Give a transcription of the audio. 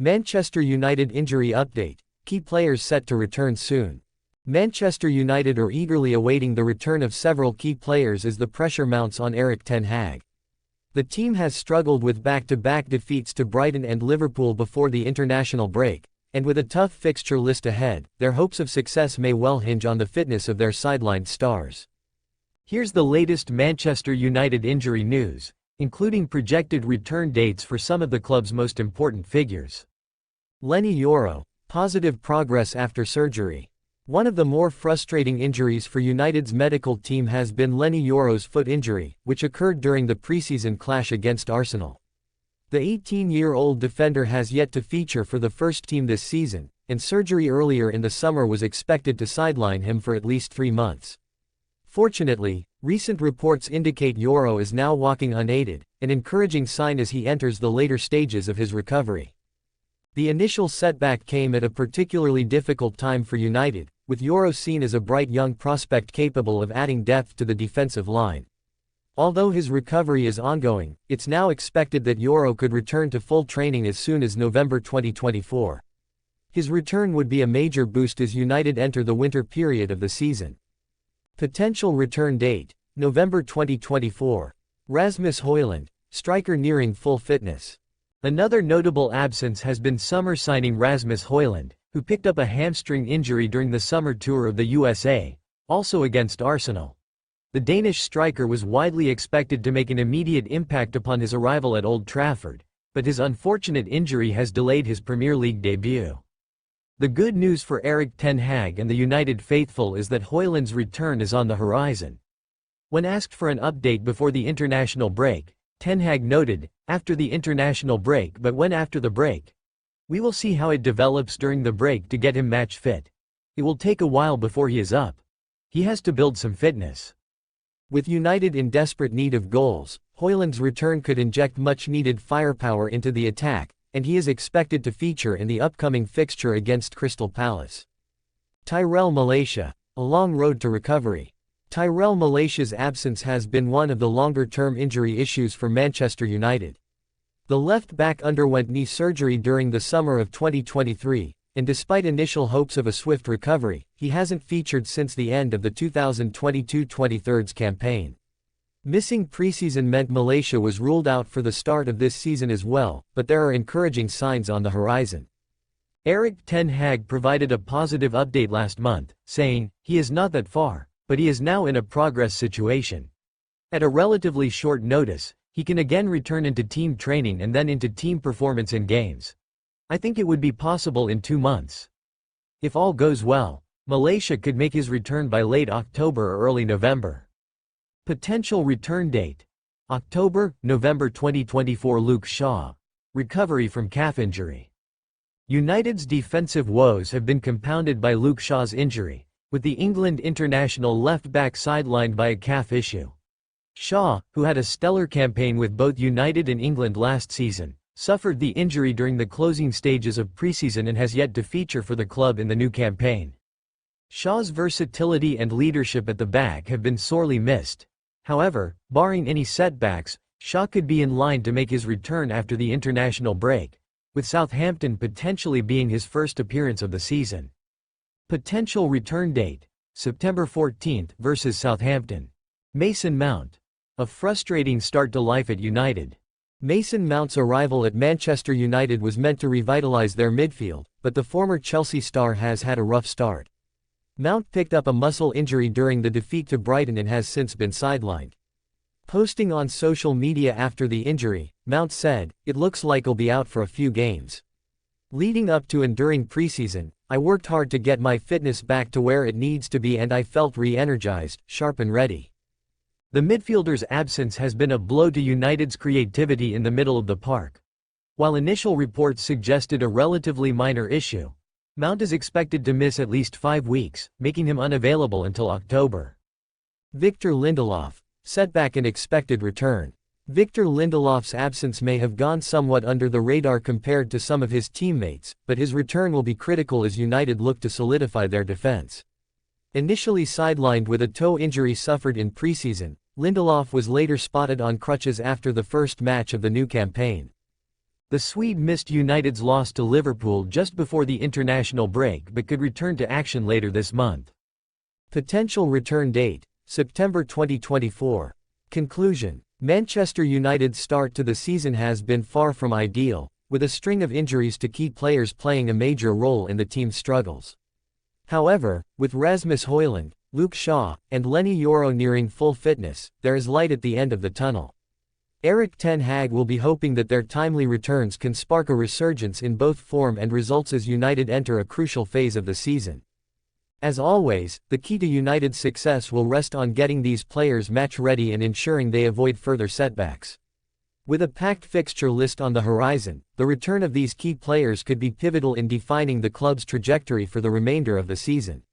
Manchester United injury update. Key players set to return soon. Manchester United are eagerly awaiting the return of several key players as the pressure mounts on Erik ten Hag. The team has struggled with back-to-back defeats to Brighton and Liverpool before the international break, and with a tough fixture list ahead, their hopes of success may well hinge on the fitness of their sidelined stars. Here's the latest Manchester United injury news, including projected return dates for some of the club's most important figures. Leny Yoro, positive progress after surgery. One of the more frustrating injuries for United's medical team has been Leny Yoro's foot injury, which occurred during the preseason clash against Arsenal. The 18-year-old defender has yet to feature for the first team this season, and surgery earlier in the summer was expected to sideline him for at least 3 months. Fortunately, recent reports indicate Yoro is now walking unaided, an encouraging sign as he enters the later stages of his recovery. The initial setback came at a particularly difficult time for United, with Yoro seen as a bright young prospect capable of adding depth to the defensive line. Although his recovery is ongoing, it's now expected that Yoro could return to full training as soon as November 2024. His return would be a major boost as United enter the winter period of the season. Potential return date: November 2024. Rasmus Højlund, striker nearing full fitness. Another notable absence has been summer signing Rasmus Højlund, who picked up a hamstring injury during the summer tour of the USA, also against Arsenal. The Danish striker was widely expected to make an immediate impact upon his arrival at Old Trafford, but his unfortunate injury has delayed his Premier League debut. The good news for Erik ten Hag and the United faithful is that Højlund's return is on the horizon. When asked for an update before the international break, Ten Hag noted, "After the international break, but when after the break? We will see how it develops during the break to get him match fit. It will take a while before he is up. He has to build some fitness." With United in desperate need of goals, Højlund's return could inject much-needed firepower into the attack, and he is expected to feature in the upcoming fixture against Crystal Palace. Tyrell Malacia, a long road to recovery. Tyrell Malacia's absence has been one of the longer-term injury issues for Manchester United. The left-back underwent knee surgery during the summer of 2023, and despite initial hopes of a swift recovery, he hasn't featured since the end of the 2022-23 campaign. Missing preseason meant Malacia was ruled out for the start of this season as well, but there are encouraging signs on the horizon. Erik ten Hag provided a positive update last month, saying, "He is not that far, but he is now in a progress situation. At a relatively short notice, he can again return into team training and then into team performance in games. I think it would be possible in 2 months. If all goes well, Malacia could make his return by late October or early November." Potential return date: October, November 2024. Luke Shaw, recovery from calf injury. United's defensive woes have been compounded by Luke Shaw's injury, with the England international left-back sidelined by a calf issue. Shaw, who had a stellar campaign with both United and England last season, suffered the injury during the closing stages of preseason and has yet to feature for the club in the new campaign. Shaw's versatility and leadership at the back have been sorely missed. However, barring any setbacks, Shaw could be in line to make his return after the international break, with Southampton potentially being his first appearance of the season. Potential return date: September 14 versus Southampton. Mason Mount, a frustrating start to life at United. Mason Mount's arrival at Manchester United was meant to revitalise their midfield, but the former Chelsea star has had a rough start. Mount picked up a muscle injury during the defeat to Brighton and has since been sidelined. Posting on social media after the injury, Mount said, "It looks like I'll be out for a few games. Leading up to and during preseason, I worked hard to get my fitness back to where it needs to be and I felt re-energized, sharp and ready." The midfielder's absence has been a blow to United's creativity in the middle of the park. While initial reports suggested a relatively minor issue, Mount is expected to miss at least 5 weeks, making him unavailable until October. Victor Lindelof, setback and expected return. Victor Lindelof's absence may have gone somewhat under the radar compared to some of his teammates, but his return will be critical as United look to solidify their defense. Initially sidelined with a toe injury suffered in preseason, Lindelof was later spotted on crutches after the first match of the new campaign. The Swede missed United's loss to Liverpool just before the international break but could return to action later this month. Potential return date: September 2024. Conclusion: Manchester United's start to the season has been far from ideal, with a string of injuries to key players playing a major role in the team's struggles. However, with Rasmus Højlund, Luke Shaw, and Lenny Yoro nearing full fitness, there is light at the end of the tunnel. Erik ten Hag will be hoping that their timely returns can spark a resurgence in both form and results as United enter a crucial phase of the season. As always, the key to United's success will rest on getting these players match-ready and ensuring they avoid further setbacks. With a packed fixture list on the horizon, the return of these key players could be pivotal in defining the club's trajectory for the remainder of the season.